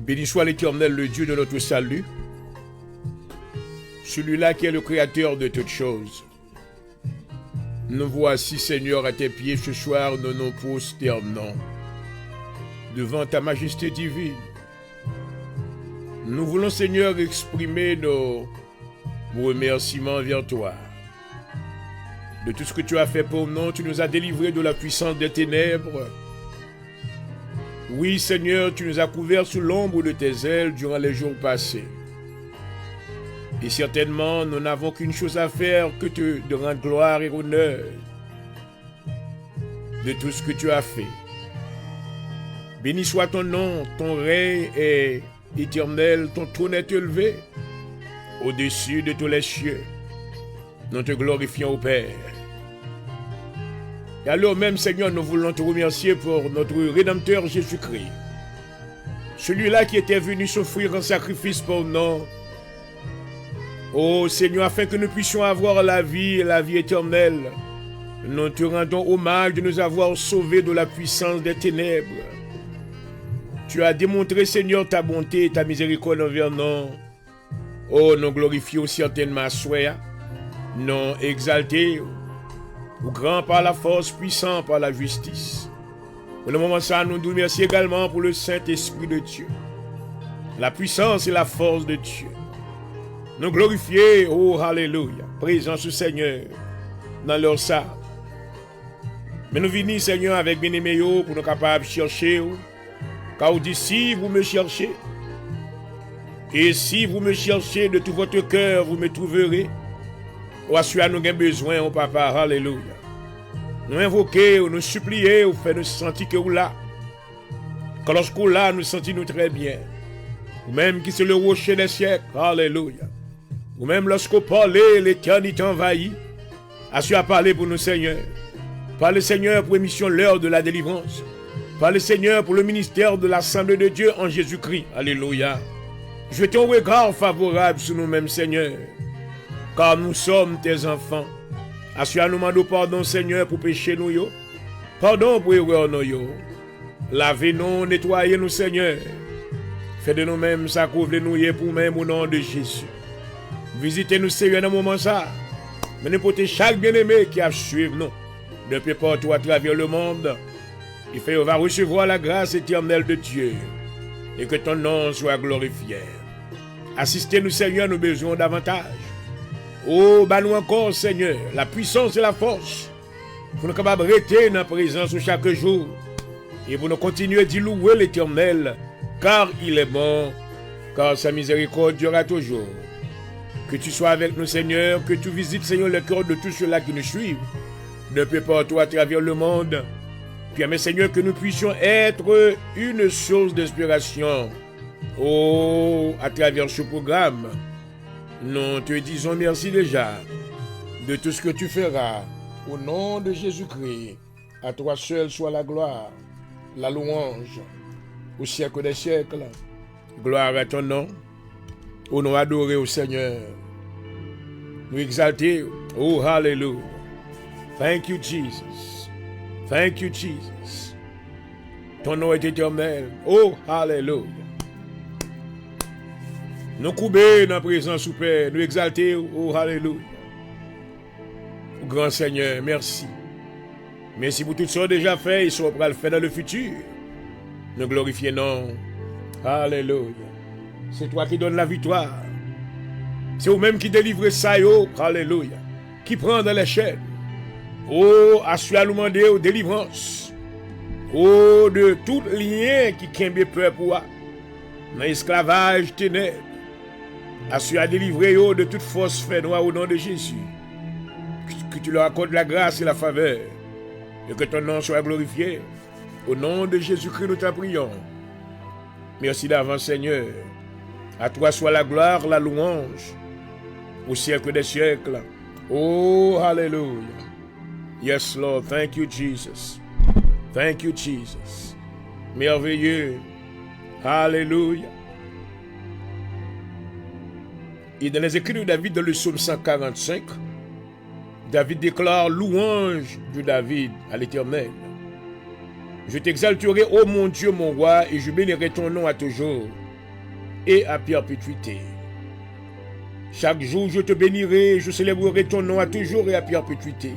Béni soit l'Éternel, le Dieu de notre salut, celui-là qui est le Créateur de toutes choses. Nous voici, Seigneur, à tes pieds ce soir, nous nous prosternons devant ta majesté divine. Nous voulons, Seigneur, exprimer nos remerciements envers toi. De tout ce que tu as fait pour nous, tu nous as délivrés de la puissance des ténèbres. Oui, Seigneur, tu nous as couverts sous l'ombre de tes ailes durant les jours passés. Et certainement, nous n'avons qu'une chose à faire que de rendre gloire et honneur de tout ce que tu as fait. Béni soit ton nom, ton règne est éternel, ton trône est élevé au-dessus de tous les cieux. Nous te glorifions au Père. Et alors même, Seigneur, nous voulons te remercier pour notre Rédempteur Jésus-Christ. Celui-là qui était venu s'offrir en sacrifice pour nous. Oh Seigneur, afin que nous puissions avoir la vie et la vie éternelle, nous te rendons hommage de nous avoir sauvés de la puissance des ténèbres. Tu as démontré, Seigneur, ta bonté et ta miséricorde envers nous. Oh, nous glorifions certainement Soya, nous exaltés, ou grand par la force, puissant par la justice. Pour le moment ça, nous nous remercions également pour le Saint-Esprit de Dieu, la puissance et la force de Dieu. Nous glorifier, oh alléluia, présence du Seigneur dans leur salle. Mais nous venons, Seigneur, avec bien-aimé pour nous capables de chercher. Car vous dites, si vous me cherchez, et si vous me cherchez de tout votre cœur, vous me trouverez. Ou assurer nous avons besoin, oh papa, alléluia. Nous invoquer, nous supplier, ou faire nous sentir que vous là. Quand lorsqu'on là, nous sentons nous très bien. Ou même qui c'est le rocher des siècles, alléluia. Ou même lorsqu'on parle, l'éternité envahit. Assurer à parler pour nous, Seigneur. Parlez, Seigneur, pour l'émission l'heure de la délivrance. Parlez, Seigneur, pour le ministère de l'Assemblée de Dieu en Jésus-Christ, alléluia. Jetez un regard favorable sur nous-mêmes, Seigneur. Car nous sommes tes enfants. Assure-nous demandons pardon, Seigneur, pour pécher nous, yo. Pardon pour erreur nous, yo. Lavez-nous, nettoyez-nous, Seigneur. Faites de nous-mêmes ça couvre nous pour nous-mêmes au nom de Jésus. Visitez-nous, Seigneur, dans le moment ça. Mais n'importe chaque bien-aimé qui a suivi nous, depuis partout à travers le monde, il fait on va recevoir la grâce éternelle de Dieu. Et que ton nom soit glorifié. Assistez-nous, Seigneur, nous besoin davantage. Oh, nous encore, Seigneur, la puissance et la force pour nous capables de rester dans la présence chaque jour et pour nous continuer d'y louer l'Éternel, car il est bon, car sa miséricorde durera toujours. Que tu sois avec nous, Seigneur, que tu visites, Seigneur, le cœur de tous ceux-là qui nous suivent, depuis partout à travers le monde. Permets, Seigneur, que nous puissions être une source d'inspiration. Oh, à travers ce programme, nous te disons merci déjà de tout ce que tu feras. Au nom de Jésus-Christ, à toi seul soit la gloire, la louange, au siècle des siècles. Gloire à ton nom. Au nom adoré au Seigneur. Nous exalter. Oh, hallelujah. Thank you, Jesus. Thank you, Jesus. Ton nom est éternel. Oh, hallelujah. Nous couper dans la présence du Père, nous exalter, oh alléluia. Grand Seigneur, merci. Merci pour tout ce qu'on a déjà fait et ce qu'on va le faire dans le futur. Nous glorifions non. Alléluia. C'est toi qui donnes la victoire. C'est vous-même qui délivre ça, oh, alléluia. Qui prend dans les chaînes. Oh, assure nous demander aux délivrances. Oh, de tout lien qui kembe peur pour moi. Dans l'esclavage ténèbres. Assure à délivrer de toute force fait noire au nom de Jésus. Que tu leur accordes la grâce et la faveur. et que ton nom soit glorifié. Au nom de Jésus-Christ, nous t'en prions. Merci d'avance, Seigneur. À toi soit la gloire, la louange, au siècle des siècles. Oh, hallelujah. Yes, Lord. Thank you, Jesus. Thank you, Jesus. Merveilleux. Hallelujah. Et dans les écrits de David, dans le psaume 145, David déclare louange de David à l'Éternel. Je t'exalterai, ô mon Dieu, mon roi, et je bénirai ton nom à toujours et à perpétuité. Chaque jour, je te bénirai, je célébrerai ton nom à toujours et à perpétuité.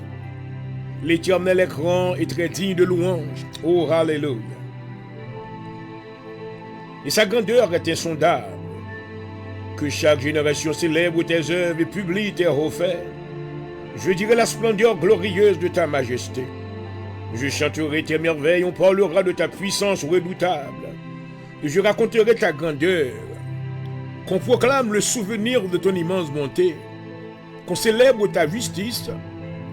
L'Éternel est grand et très digne de louange. Oh, hallelujah. Et sa grandeur est insondable. Que chaque génération célèbre tes œuvres et publie tes hauts faits. Je dirai la splendeur glorieuse de ta majesté. Je chanterai tes merveilles, on parlera de ta puissance redoutable. Et je raconterai ta grandeur. Qu'on proclame le souvenir de ton immense bonté. Qu'on célèbre ta justice.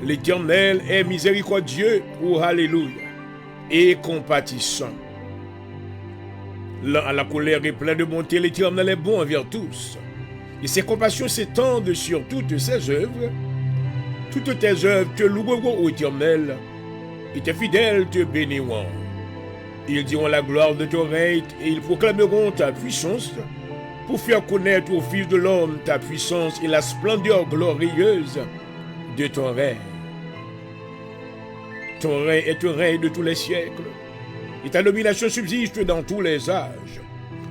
L'Éternel est miséricordieux, oh alléluia, et compatissant. Lent à la colère et plein de bonté, l'Éternel est bon envers tous. Et ses compassions s'étendent sur toutes ses œuvres. Toutes tes œuvres te loueront, ô Éternel, et tes fidèles te béniront. Ils diront la gloire de ton règne, et ils proclameront ta puissance, pour faire connaître aux fils de l'homme ta puissance et la splendeur glorieuse de ton règne. Ton règne est un règne de tous les siècles, et ta domination subsiste dans tous les âges.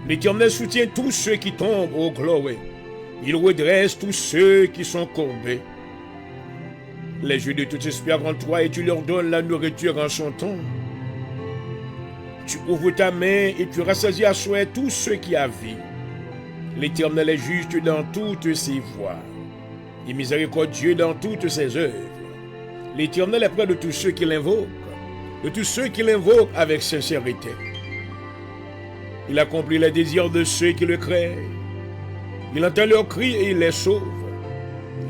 L'Éternel soutient tous ceux qui tombent au gloire. Il redresse tous ceux qui sont courbés. Les yeux de tous espèrent en toi et tu leur donnes la nourriture en son temps. Tu ouvres ta main et tu rassasies à souhait tous ceux qui a vie. L'Éternel est juste dans toutes ses voies et miséricordieux dans toutes ses œuvres. L'Éternel est près de tous ceux qui l'invoquent, de tous ceux qui l'invoquent avec sincérité. Il accomplit les désirs de ceux qui le craignent. Il entend leurs cris et il les sauve.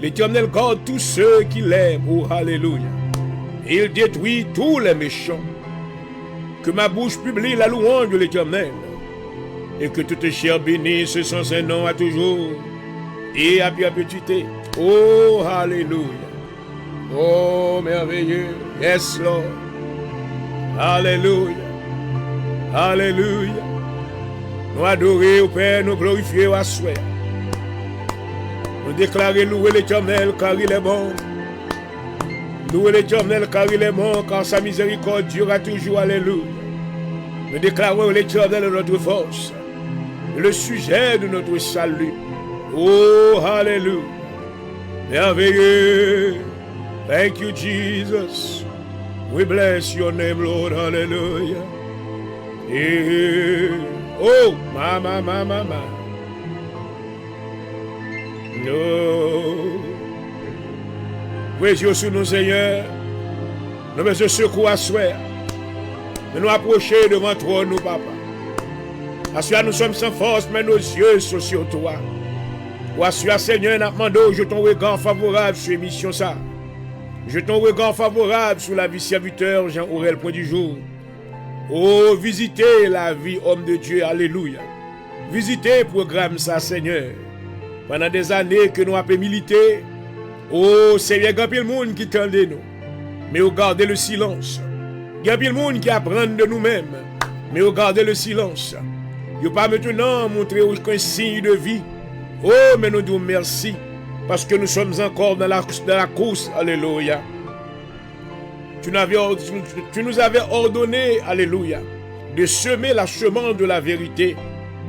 L'Éternel garde tous ceux qui l'aiment, oh alléluia. Et il détruit tous les méchants. Que ma bouche publie la louange de l'Éternel, et que toute chair bénisse son saint nom à toujours et à perpétuité. Oh alléluia. Oh merveilleux. Yes Lord. Alléluia. Alléluia. Nous adorer au Père, nous glorifier à souhait. Nous déclarer louer l'Éternel car il est bon. Louer l'Éternel car il est bon, car sa miséricorde durera toujours. Alléluia. Nous déclarons l'Éternel notre force, le sujet de notre salut. Oh, hallelujah. Merveilleux. Thank you, Jesus. We bless your name, Lord. Hallelujah. Oh, mama. No. Praise sur nous, Seigneur. Nous mettons secours à souhait. Nous approcher devant toi, nous, papa. Assois, nous sommes sans force, mais nos yeux sont sur toi. Ou assois, Seigneur, nous demandons, je ton regard favorable sur l'émission ça. Je ton regard favorable sur la vie serviteur Jean-Aurel Point du Jour. Oh, visitez la vie homme de Dieu, alléluia. Visitez le programme ça, Seigneur. Pendant des années que nous avons milité, oh, Seigneur, il y a grand monde qui tendait nous. Mais vous gardez le silence. Il y a bien le monde qui apprend de nous-mêmes, mais vous gardez le silence. Vous pas maintenant montrer aucun signe de vie. Oh, mais nous disons merci, parce que nous sommes encore dans la course. Alléluia. Tu nous avais ordonné, alléluia, de semer la semence de la vérité.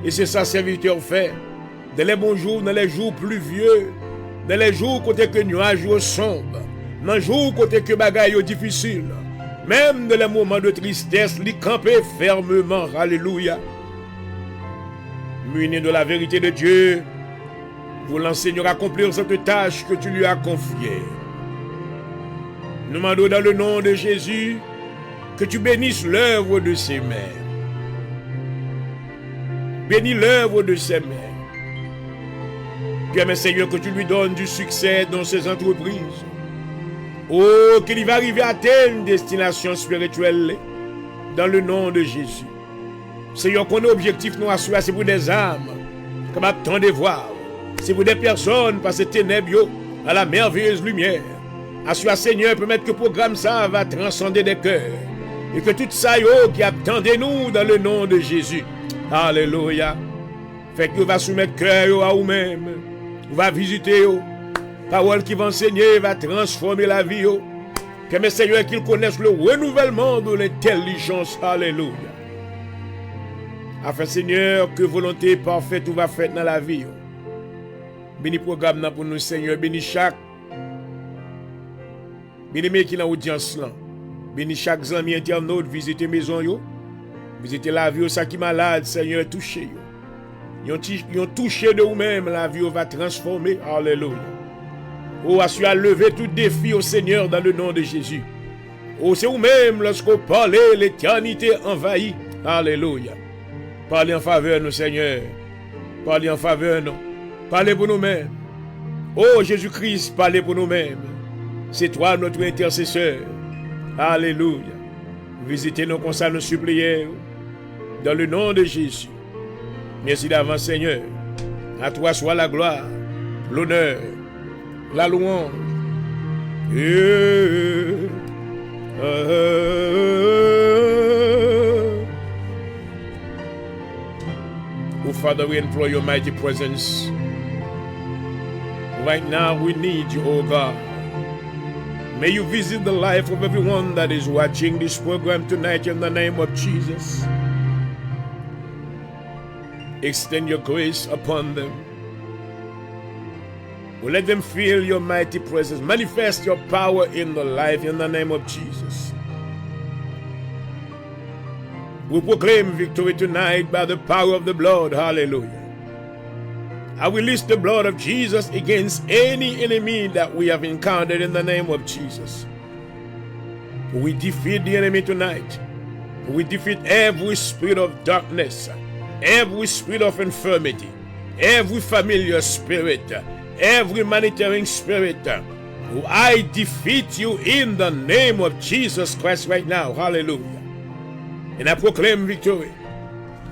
Et c'est ça, serviteur fait. Dans les bons jours, dans les jours pluvieux, dans les jours côté que nuages sombres, dans les jours côté que bagaille difficile. Même dans les moments de tristesse, il camper fermement. Alléluia. Muni de la vérité de Dieu, pour l'enseignant accomplir cette tâche que tu lui as confiée. Nous demandons dans le nom de Jésus que tu bénisses l'œuvre de ses mains. Bénis l'œuvre de ses mains. Permets, Seigneur, que tu lui donnes du succès dans ses entreprises. Oh, qu'il va arriver à une destination spirituelle dans le nom de Jésus. Seigneur, qu'on a objectif nous assurer, c'est pour des âmes, comme attendez voir. C'est pour des personnes, par ces ténèbres, à la merveilleuse lumière. Assure, Seigneur, permettre que le programme ça va transcender des cœurs. Et que tout ça, qui attendez nous dans le nom de Jésus. Alléluia. Fait que vous va soumettre cœur à vous-même. Vous va visiter. Parole qui va enseigner, va transformer la vie. Que mes seigneurs qu'ils connaissent le renouvellement de l'intelligence. Alléluia. Afin, Seigneur, que volonté parfaite ou va faite dans la vie. Béni programme pour nous, Seigneur. Béni chaque. Béni mes qui dans l'audience là. Béni chaque ami internaute, visiter maison yo. Visiter la vie, ça qui malade, Seigneur, touché yo. Ils ont touché de vous-même, la vie va transformer. Alléluia. Oh, assure à lever tout défi au Seigneur dans le nom de Jésus. Oh, c'est vous-même, lorsque vous parlez, l'éternité envahit. Alléluia. Parlez en faveur de nous, Seigneur. Parlez en faveur de nous. Parlez pour nous-mêmes. Oh, Jésus-Christ, parlez pour nous-mêmes. C'est toi, notre intercesseur. Alléluia. Visitez-nous comme ça, nous supplions. Dans le nom de Jésus. Merci d'avance, Seigneur. À toi soit la gloire, l'honneur, la louange. Oh, Father, we implore your mighty presence. Right now, we need you, oh God. May you visit the life of everyone that is watching this program tonight in the name of Jesus. Extend your grace upon them. Let them feel your mighty presence. Manifest your power in the life in the name of Jesus. We proclaim victory tonight by the power of the blood. Hallelujah. I release the blood of Jesus against any enemy that we have encountered in the name of Jesus. We defeat the enemy tonight. We defeat every spirit of darkness, every spirit of infirmity, every familiar spirit, every monitoring spirit. I defeat you in the name of Jesus Christ right now. Hallelujah. And I proclaim victory.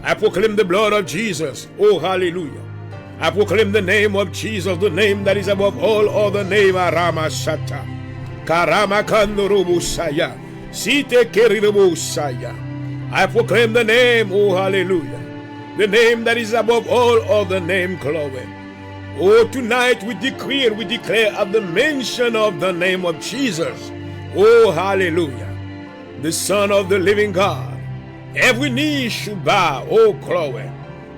I proclaim the blood of Jesus. Oh, hallelujah. I proclaim the name of Jesus, the name that is above all other name. Arama Shata. Karama Kandorobusaya. Site Kerirobusaya. I proclaim the name, oh hallelujah. The name that is above all other name, glory. Oh, tonight we decree and we declare at the mention of the name of Jesus. Oh, hallelujah. The Son of the living God. Every knee should bow, oh glory.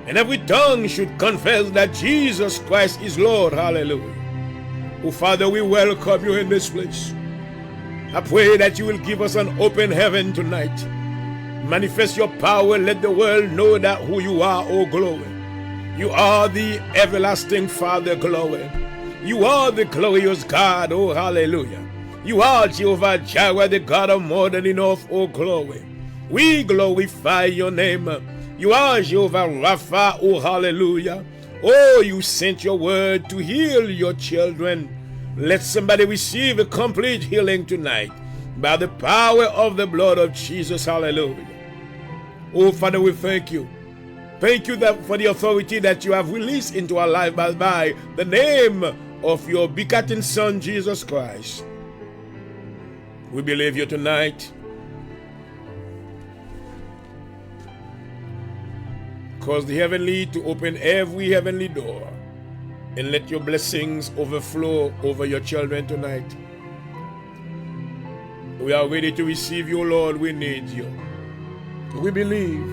And every tongue should confess that Jesus Christ is Lord. Hallelujah. Oh, Father, we welcome you in this place. I pray that you will give us an open heaven tonight. Manifest your power. Let the world know that who you are, oh glory. You are the everlasting Father, glory. You are the glorious God, oh hallelujah. You are Jehovah Jireh, the God of more than enough, oh glory. We glorify your name. You are Jehovah Rapha, oh hallelujah. Oh, you sent your word to heal your children. Let somebody receive a complete healing tonight by the power of the blood of Jesus, hallelujah. Oh, Father, we thank you. Thank you for the authority that you have released into our life by the name of your begotten Son, Jesus Christ. We believe you tonight. Cause the heavenly to open every heavenly door and let your blessings overflow over your children tonight. We are ready to receive you, Lord. We need you. We believe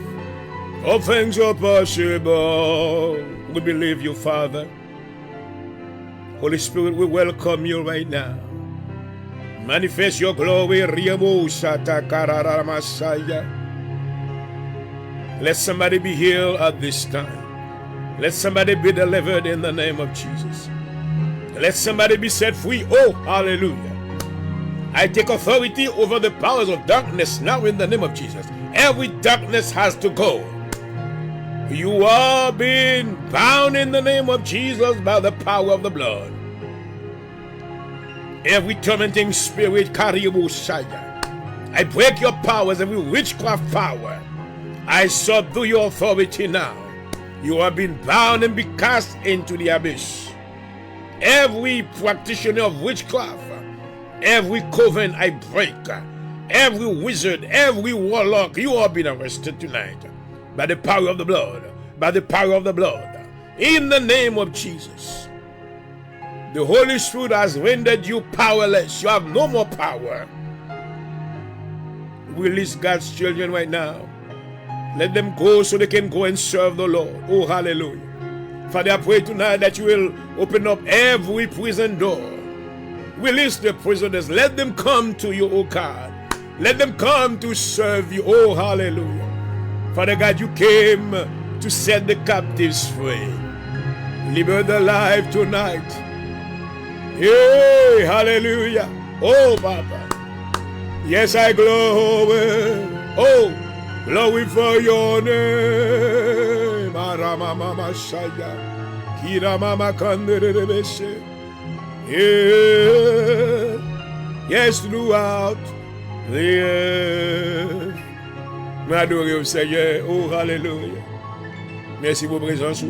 all things are possible. We believe you, Father. Holy Spirit, we welcome you right now. Manifest your glory. Let somebody be healed at this time. Let somebody be delivered in the name of Jesus. Let somebody be set free. Oh, hallelujah. I take authority over the powers of darkness now in the name of Jesus. Every darkness has to go. You are being bound in the name of Jesus by the power of the blood. Every tormenting spirit, I break your powers, every witchcraft power. I subdue your authority now. You have been bound and be cast into the abyss. Every practitioner of witchcraft, every coven I break, every wizard, every warlock, you have been arrested tonight by the power of the blood, by the power of the blood, in the name of Jesus. The Holy Spirit has rendered you powerless. You have no more power. Release God's children right now. Let them go so they can go and serve the Lord. Oh, hallelujah. Father, I pray tonight that you will open up every prison door. Release the prisoners. Let them come to you, oh God. Let them come to serve you. Oh, hallelujah. Father God, you came to set the captives free. Liberate their life tonight. Hey, hallelujah. Oh, Papa. Yes, I glory. Oh, glory for your name. Mama Shaya. Kira Mama Kanderebeshe. Yes, throughout the earth. M'adorer au Seigneur. Oh, hallelujah. Merci pour votre présence.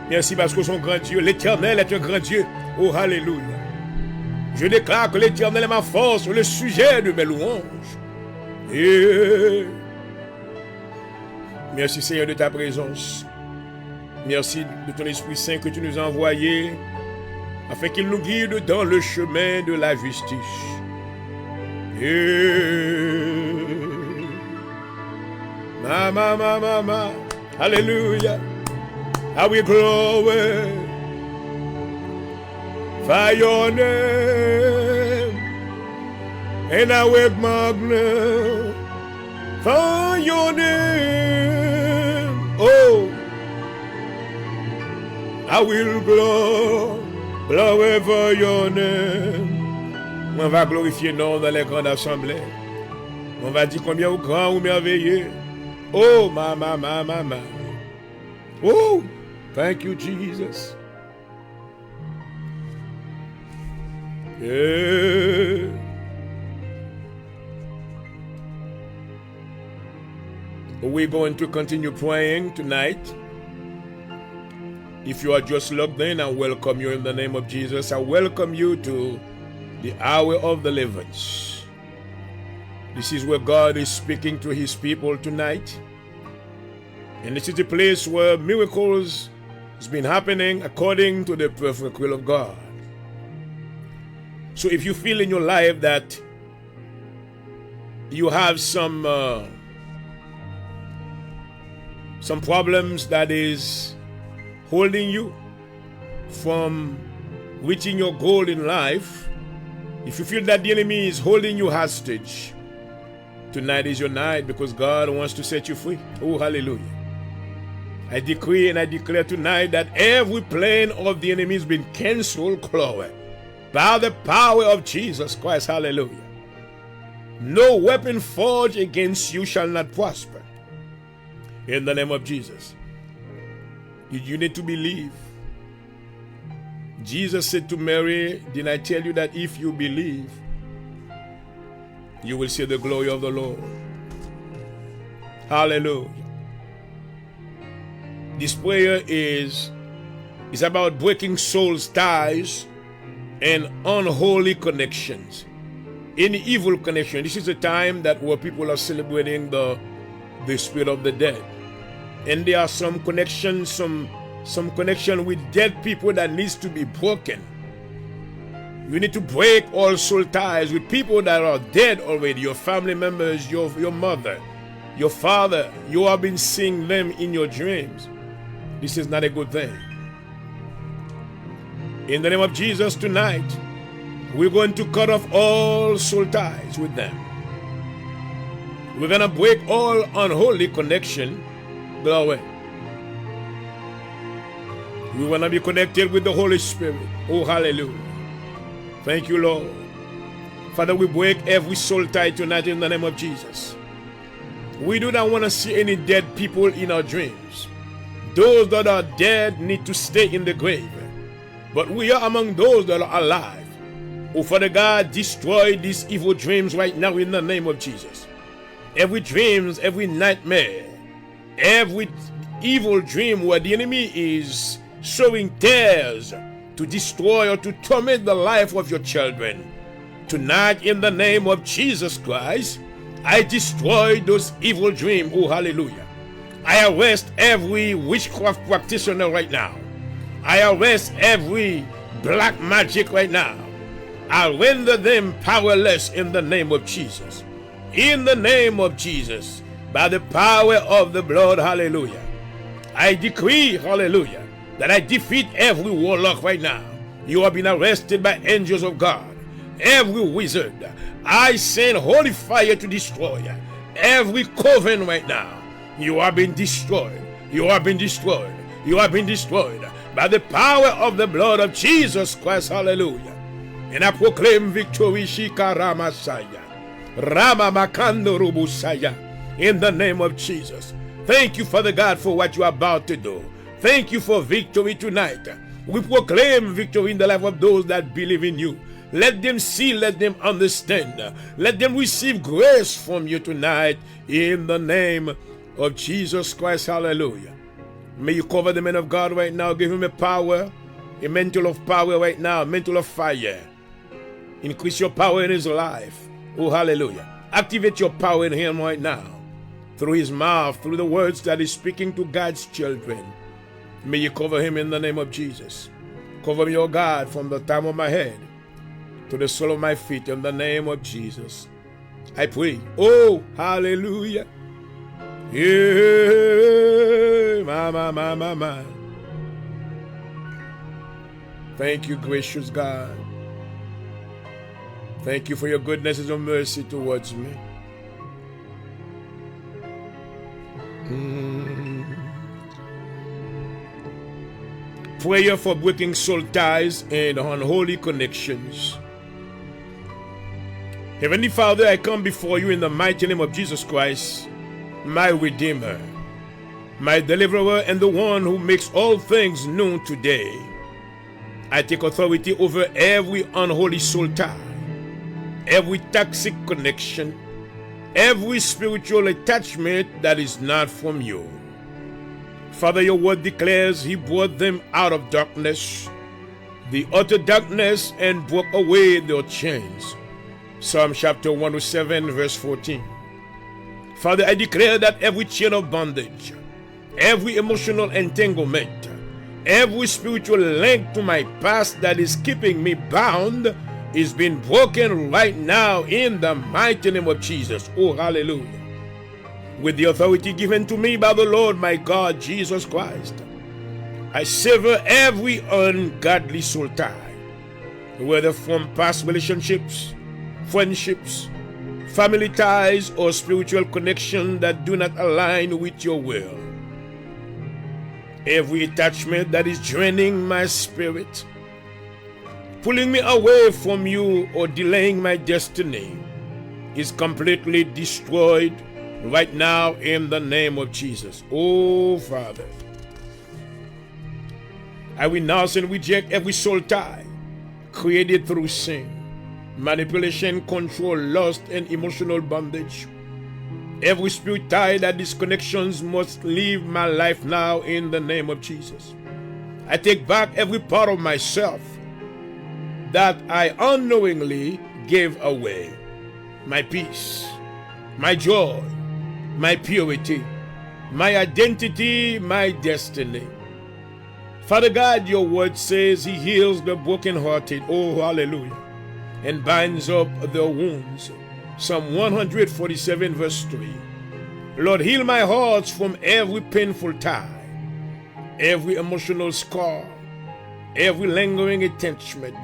Merci parce que son grand Dieu, l'Éternel est un grand Dieu. Oh, hallelujah. Je déclare que l'Éternel est ma force, le sujet de mes louanges. Et merci Seigneur de ta présence. Merci de ton Esprit Saint que tu nous as envoyé afin qu'il nous guide dans le chemin de la justice. Et mama, hallelujah. I will glory for your name, and I will magnify for your name. Oh, I will glory for your name. On va glorifier non dans les grandes assemblées. On va dire combien ou grand ou merveilleux. Oh, mama. Oh, thank you, Jesus. Yeah. We're going to continue praying tonight. If you are just logged in, I welcome you in the name of Jesus. I welcome you to the hour of deliverance. This is where God is speaking to his people tonight. And this is the place where miracles has been happening according to the perfect will of God. So if you feel in your life that you have some problems that is holding you from reaching your goal in life, if you feel that the enemy is holding you hostage, tonight is your night because God wants to set you free. Oh, hallelujah. I decree and I declare tonight that every plan of the enemy has been canceled, glory, by the power of Jesus Christ. Hallelujah. No weapon forged against you shall not prosper. In the name of Jesus. You need to believe. Jesus said to Mary, did I tell you that if you believe, you will see the glory of the Lord? Hallelujah. This prayer is about breaking soul's ties and unholy connections. Any evil connection. This is a time that where people are celebrating the spirit of the dead. And there are some connections, some connection with dead people that needs to be broken. You need to break all soul ties with people that are dead already. Your family members, your mother, your father. You have been seeing them in your dreams. This is not a good thing. In the name of Jesus tonight, we're going to cut off all soul ties with them. We're going to break all unholy connection. Glory. We want to be connected with the Holy Spirit. Oh, hallelujah. Thank you, Lord. Father, we break every soul tie tonight in the name of Jesus. We do not want to see any dead people in our dreams. Those that are dead need to stay in the grave. But we are among those that are alive. Oh, Father God, destroy these evil dreams right now in the name of Jesus. Every dreams, every nightmare, every evil dream where the enemy is sowing tears to destroy or to torment the life of your children. Tonight, in the name of Jesus Christ, I destroy those evil dreams. Oh, hallelujah. I arrest every witchcraft practitioner right now. I arrest every black magic right now. I render them powerless in the name of Jesus. In the name of Jesus, by the power of the blood, hallelujah. I decree, hallelujah, that I defeat every warlock right now. You have been arrested by angels of God. Every wizard, I send holy fire to destroy every coven right now. You have been destroyed. You have been destroyed. You have been destroyed by the power of the blood of Jesus Christ. Hallelujah. And I proclaim victory, Shikara Masaya, Rama Makando Rubusaya, in the name of Jesus. Thank you, Father God, for what you are about to do. Thank you for victory tonight. We proclaim victory in the life of those that believe in you. Let them see, let them understand. Let them receive grace from you tonight in the name of Jesus Christ. Hallelujah. May you cover the man of God right now. Give him a power, a mantle of power right now, a mantle of fire. Increase your power in his life. Oh, hallelujah. Activate your power in him right now. Through his mouth, through the words that he's speaking to God's children. May you cover him in the name of Jesus. Cover me, oh God, from the top of my head to the sole of my feet in the name of Jesus. I pray. Oh, hallelujah. Yeah, my. Thank you, gracious God. Thank you for your goodness and your mercy towards me. Prayer for breaking soul ties and unholy connections. Heavenly Father, I come before you in the mighty name of Jesus Christ, my Redeemer, my Deliverer, and the one who makes all things known today. I take authority over every unholy soul tie, every toxic connection, every spiritual attachment that is not from you. Father, your word declares he brought them out of darkness, the utter darkness, and broke away their chains. Psalm chapter 107, verse 14. Father, I declare that every chain of bondage, every emotional entanglement, every spiritual link to my past that is keeping me bound is being broken right now in the mighty name of Jesus. Oh, hallelujah. With the authority given to me by the Lord my God, Jesus Christ, I sever every ungodly soul tie, whether from past relationships, friendships, family ties, or spiritual connection that do not align with your will. Every attachment that is draining my spirit, pulling me away from you or delaying my destiny, is completely destroyed right now in the name of Jesus. Oh, Father, I renounce and reject every soul tie created through sin, manipulation, control, lust, and emotional bondage. Every spirit tie that disconnections must leave my life now in the name of Jesus. I take back every part of myself that I unknowingly gave away. My peace, my joy, my purity, my identity, my destiny. Father God, your word says he heals the brokenhearted, oh hallelujah, and binds up their wounds. Psalm 147 verse 3. Lord, heal my heart from every painful tie, every emotional scar, every lingering attachment.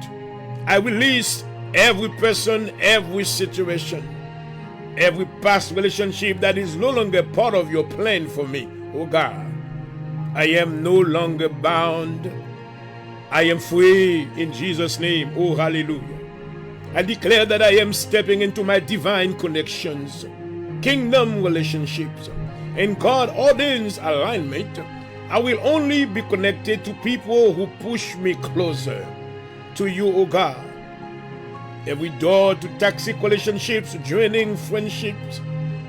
I release every person, every situation, every past relationship that is no longer part of your plan for me. Oh God, I am no longer bound. I am free in Jesus' name. Oh, hallelujah. I declare that I am stepping into my divine connections, kingdom relationships, and God ordains alignment. I will only be connected to people who push me closer to you, oh God. Every door to toxic relationships, draining friendships,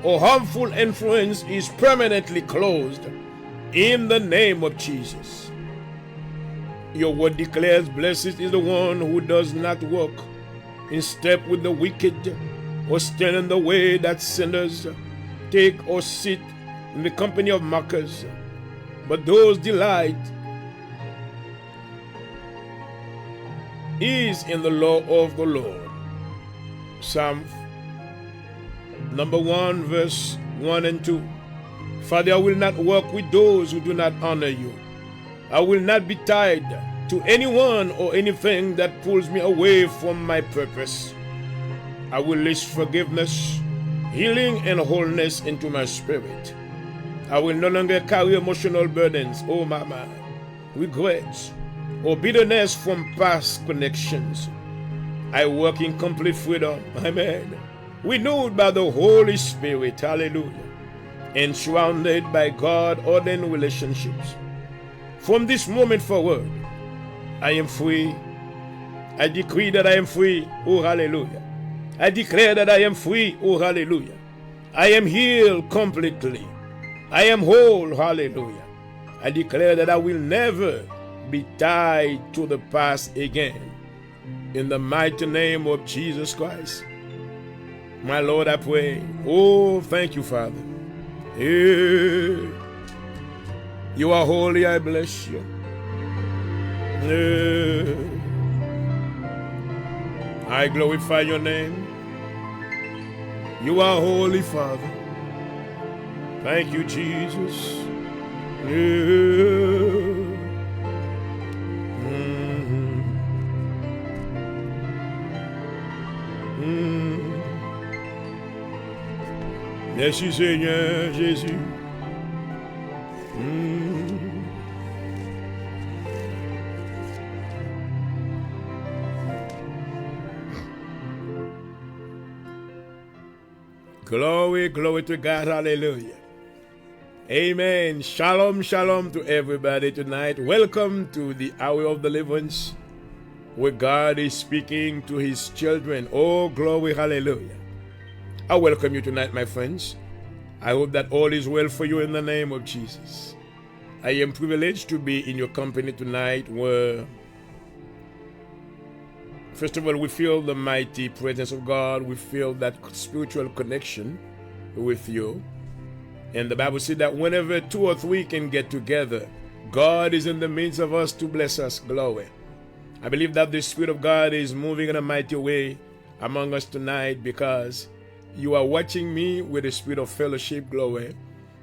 or harmful influence is permanently closed in the name of Jesus. Your word declares, blessed is the one who does not walk in step with the wicked, or stand in the way that sinners take, or sit in the company of mockers, but those delight is in the law of the Lord. Psalm number 1, verse 1 and 2. Father, I will not walk with those who do not honor you. I will not be tied to anyone or anything that pulls me away from my purpose. I will list forgiveness, healing, and wholeness into my spirit. I will no longer carry emotional burdens, oh my mind, regrets, or bitterness from past connections. I walk in complete freedom, amen, renewed by the Holy Spirit, hallelujah, and surrounded by God-ordained relationships. From this moment forward, I am free. I decree that I am free, oh hallelujah. I declare that I am free, oh hallelujah. I am healed completely. I am whole, hallelujah. I declare that I will never be tied to the past again. In the mighty name of Jesus Christ. My Lord, I pray. Oh, thank you, Father. Yeah. You are holy, I bless you. Yeah. I glorify your name. You are holy, Father. Thank you, Jesus. Yeah. Merci Seigneur Jésus. Glory, glory to God, hallelujah. Amen. Shalom, shalom to everybody tonight. Welcome to the hour of deliverance, where God is speaking to his children. Oh, glory, hallelujah. I welcome you tonight, my friends. I hope that all is well for you in the name of Jesus. I am privileged to be in your company tonight, where, first of all, we feel the mighty presence of God. We feel that spiritual connection with you. And the Bible said that whenever 2 or 3 can get together, God is in the midst of us to bless us. Glory. I believe that the Spirit of God is moving in a mighty way among us tonight, because you are watching me with a spirit of fellowship, glory.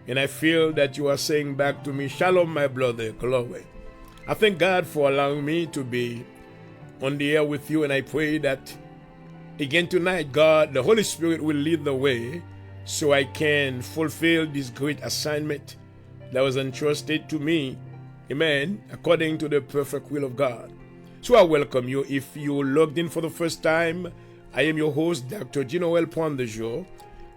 And I feel that you are saying back to me, shalom, my brother, glory. I thank God for allowing me to be on the air with you, and I pray that again tonight, God, the Holy Spirit will lead the way so I can fulfill this great assignment that was entrusted to me, amen, according to the perfect will of God. So I welcome you. If you logged in for the first time, I am your host, Dr. Ginoel Poindejour.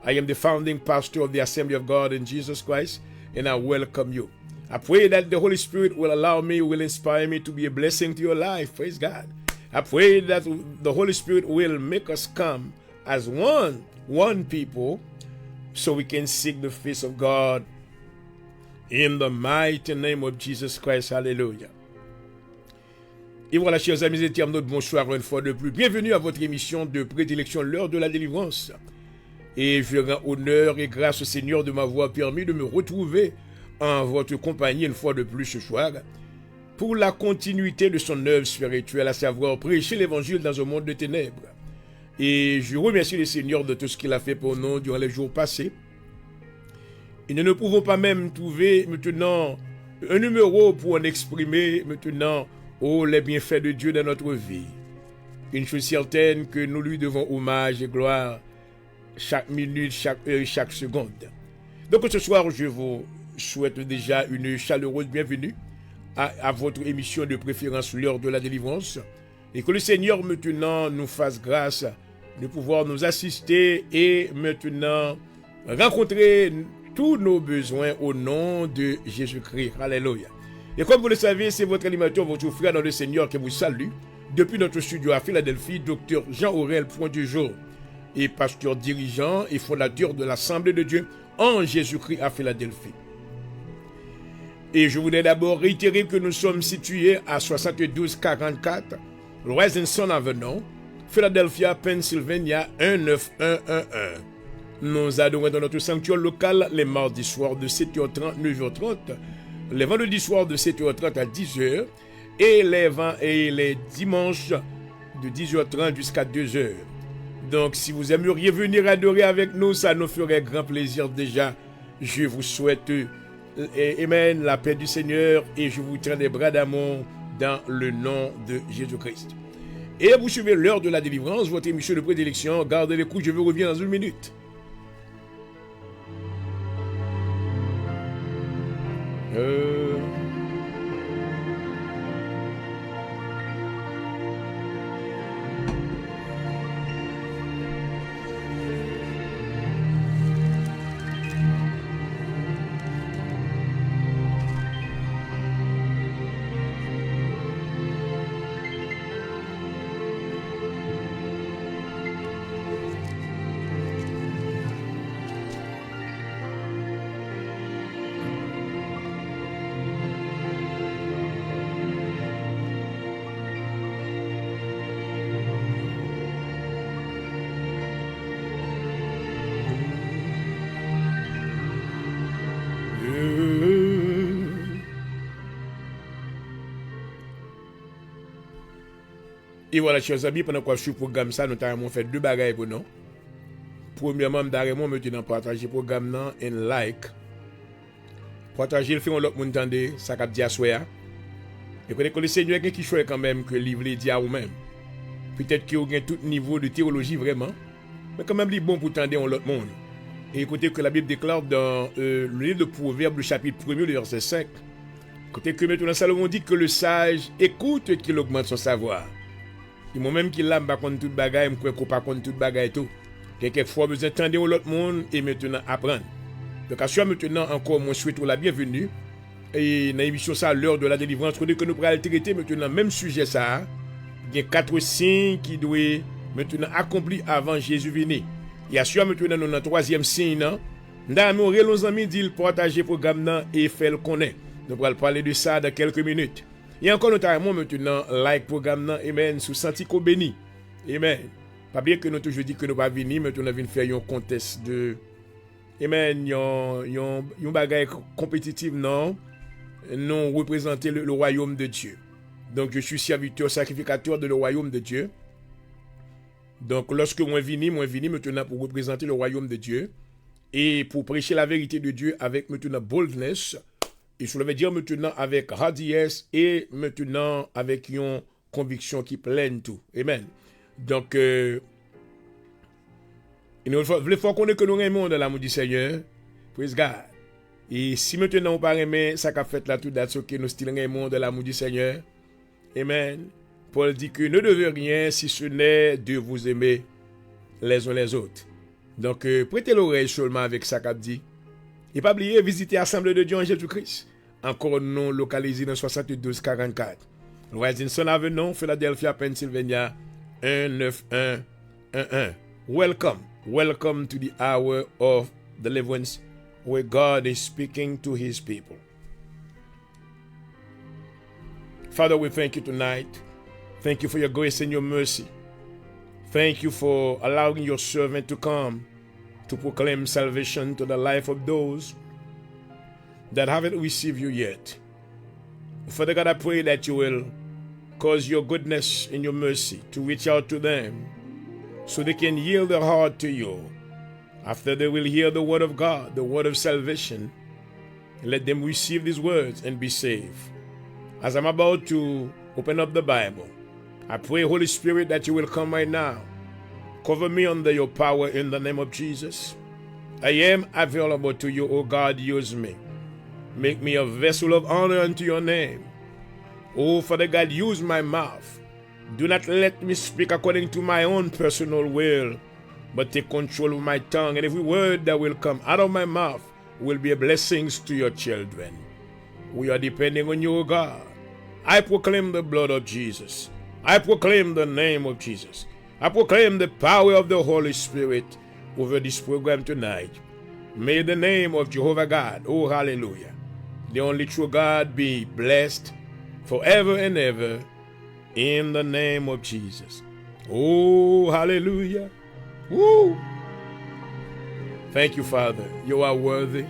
I am the founding pastor of the Assembly of God in Jesus Christ, and I welcome you. I pray that the Holy Spirit will allow me, will inspire me to be a blessing to your life. Praise God. I pray that the Holy Spirit will make us come as one people, so we can seek the face of God in the mighty name of Jesus Christ. Hallelujah. Et voilà, chers amis et internautes, bonsoir une fois de plus. Bienvenue à votre émission de prédilection, l'heure de la délivrance. Et je rends honneur et grâce au Seigneur de m'avoir permis de me retrouver en votre compagnie une fois de plus ce soir pour la continuité de son œuvre spirituelle, à savoir prêcher l'évangile dans un monde de ténèbres. Et je remercie le Seigneur de tout ce qu'il a fait pour nous durant les jours passés. Et nous ne pouvons pas même trouver maintenant un numéro pour en exprimer maintenant les bienfaits de Dieu dans notre vie. Une chose certaine, que nous lui devons hommage et gloire chaque minute, chaque heure et chaque seconde. Donc ce soir, je vous souhaite déjà une chaleureuse bienvenue à votre émission de préférence, l'heure de la délivrance, et que le Seigneur maintenant nous fasse grâce de pouvoir nous assister et maintenant rencontrer tous nos besoins au nom de Jésus-Christ. Alléluia. Et comme vous le savez, c'est votre animateur, votre frère dans le Seigneur qui vous salue Depuis notre studio à Philadelphie, Dr Jean-Aurel Point-du-Jour est pasteur dirigeant et fondateur de l'Assemblée de Dieu en Jésus-Christ à Philadelphie. Et je voudrais d'abord réitérer que nous sommes situés à 7244 Rosenson Avenue, Philadelphia, Pennsylvania 19111. Nous adorons dans notre sanctuaire local les mardis soirs de 7h30, 9h30, les vendredis soirs de 7h30 à 10h et les dimanches de 10h30 jusqu'à 2h. Donc si vous aimeriez venir adorer avec nous, ça nous ferait grand plaisir déjà. Je vous souhaite amen, la paix du Seigneur et je vous tiens des bras d'amour dans le nom de Jésus-Christ. Et vous suivez l'heure de la délivrance, votre émission de prédilection. Gardez les coups, je vous reviens dans une minute. Et voilà, chers amis, pendant que je suis au programme, ça, nous avons fait deux bagailles pour nous. Premièrement, nous avons maintenant partagé le programme et like. Partager le fait, on l'autre monde entende, ça cap dit à soi. Et que le Seigneur qui choisit quand même que le livre dit à vous-même. Peut-être qu'il y a tout niveau de théologie vraiment, mais quand même, il est bon pour entendre on l'autre monde. Et écoutez que la Bible déclare dans le livre de Proverbes, le chapitre 1er, le verset 5. Écoutez que maintenant Salomon dit que le sage écoute qu'il augmente son savoir. Et moi-même qui l'aime pas contre toute bagaille, je crois pas contre toute bagaille tout. Quelquefois, vous entendez l'autre monde et maintenant apprendre. Donc, à ce maintenant encore, moi, je souhaite la bienvenue. Et dans l'émission ça, l'heure de la délivrance, que nous pourrons traiter maintenant même sujet ça. Il y a 4 signes qui doivent maintenant accomplir avant Jésus venir. Et à ce maintenant, nous avons 3e signe. Nous avons nos amis dit partager le programme et faire le connaître. Nous allons parler de ça dans quelques minutes. Et encore notamment maintenant, like programme, amen, sous Santico béni. Amen. Pas bien que nous toujours dit que nous pas venir, mais nous venons faire un contest de, amen, un bagage compétitif, non, nous représenter le royaume de Dieu. Donc je suis serviteur, sacrificateur de le royaume de Dieu. Donc lorsque moi vini maintenant pour représenter le royaume de Dieu et pour prêcher la vérité de Dieu avec maintenant boldness. Et je veux dire maintenant avec hardiesse et maintenant avec une conviction qui pleine tout. Amen. Donc, il faut qu'on ait que nous aimons dans l'amour du Seigneur. Praise God. Et si maintenant on pas aimer, ça qu'a fait là tout d'être que nous still aimons dans l'amour du Seigneur. Amen. Paul dit que ne devez rien si ce n'est de vous aimer les uns les autres. Donc, prêtez l'oreille seulement avec ça qu'a dit. Et pas oublier, visiter l'Assemblée de Dieu en Jésus-Christ. Encore non localisé dans 7244. Rosenson Avenue, Philadelphia, Pennsylvania 19111. Welcome to the hour of deliverance where God is speaking to his people. Father, we thank you tonight. Thank you for your grace and your mercy. Thank you for allowing your servant to come to proclaim salvation to the life of those that haven't received you yet. Father God, I pray that you will cause your goodness and your mercy to reach out to them so they can yield their heart to you. After they will hear the word of God, the word of salvation, let them receive these words and be saved. As I'm about to open up the Bible, I pray, Holy Spirit, that you will come right now. Cover me under your power in the name of Jesus. I am available to you, O God, use me. Make me a vessel of honor unto your name. Oh, Father God, use my mouth. Do not let me speak according to my own personal will, but take control of my tongue, and every word that will come out of my mouth will be a blessing to your children. We are depending on you, O God. I proclaim the blood of Jesus I proclaim the name of Jesus. I proclaim the power of the Holy Spirit over this program tonight. May the name of Jehovah God, oh hallelujah, the only true God, be blessed forever and ever in the name of Jesus. Oh hallelujah. Woo. Thank you, Father. You are worthy.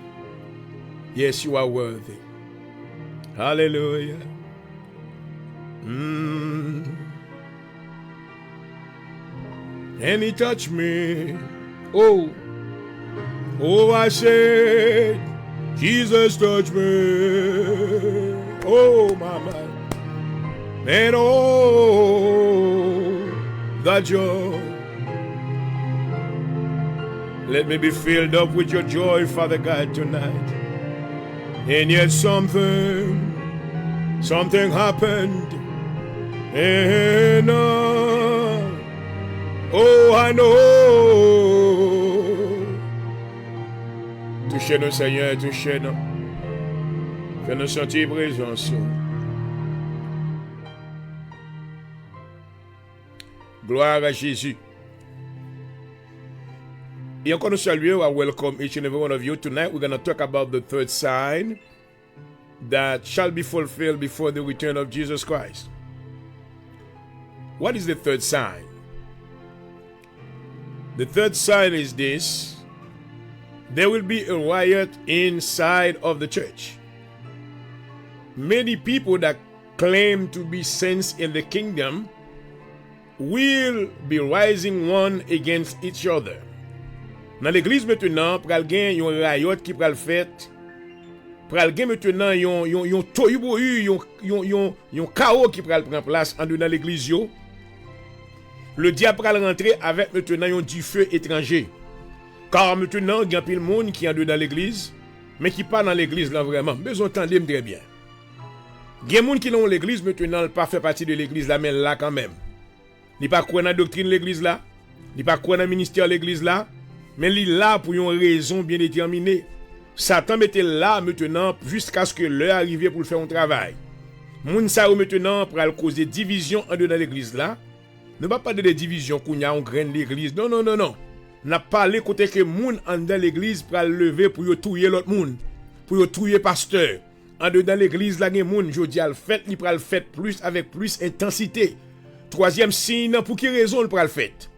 Yes, you are worthy. Hallelujah. And he touched me. Oh, I said, Jesus touched me. Oh, mama. And oh, the joy. Let me be filled up with your joy, Father God, tonight. And yet something happened. And oh, I know. Touchez-nous, Seigneur, touchez-nous. Fais-nous sentir présence. Gloire à Jésus. Et encore nous saluer. I welcome each and every one of you. Tonight we're going to talk about the third sign that shall be fulfilled before the return of Jesus Christ. What is the third sign? The third sign is this: there will be a riot inside of the church. Many people that claim to be saints in the kingdom will be rising one against each other. Dans l'église maintenant, pral gen yon riot qui pral fait. Pral gen maintenant yon tohubohu, yon chaos qui pral prend place en dedans l'église yo. Le diable pral rentrer avec maintenant yon du feu étranger. Car maintenant, il y a pile monde qui est dans l'église, mais qui pas dans l'église là vraiment. Besoin d'entendre très bien. Il y a des gens qui sont dans l'église maintenant, pas fait partie de l'église là, mais là quand même. Il pas quoi dans la doctrine de l'église là, il pas quoi dans le ministère de l'église là, mais il est là pour une raison bien déterminée. Satan mettait là maintenant jusqu'à ce que l'heure arrive pour faire un travail. Moun sa ou maintenant pour causer division en dedans l'église là. Ne pas parler de division qu'on y a en graine l'église. Non. N'a parlé côté que moun en dans l'église pour lever pour yo touyer l'autre moun, pour yo touyer pasteur. En dedans l'église là gen moun jodi al fait, li pral fait plus avec plus intensité. Troisième signe, pour quelle raison le pral fait?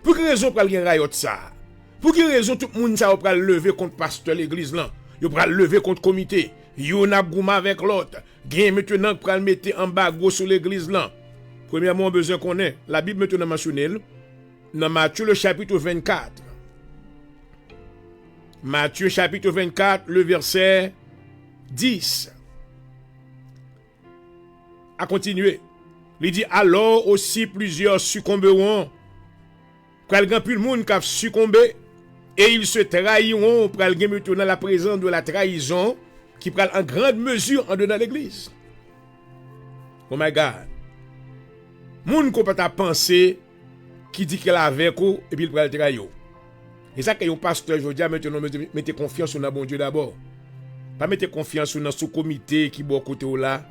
Pour quelle raison pral gen riot ça? Pour quelle raison tout moun ça pral lever contre pasteur l'église là? Yo pral lever contre comité. Yo n'a gouma avec l'autre. Gen maintenant pral mettre embargo sur l'église là. Premièrement, besoin qu'on ait la Bible maintenant mentionne dans Matthieu le chapitre 24. Matthieu chapitre 24, le verset 10. À continuer. Il dit alors aussi plusieurs succomberont. Pral gen plus le monde qui a succombé et ils se trahiront. Pral gen maintenant la présence de la trahison qui pral en grande mesure en dedans l'église. Oh my God. Moun ko pas penser qui dit qu'elle avec ou et puis il pral trahir. Et ça que un pasteur aujourd'hui maintenant mettez confiance dans bon Dieu d'abord. Pas mettez confiance dans sous comité qui bon côté ou là,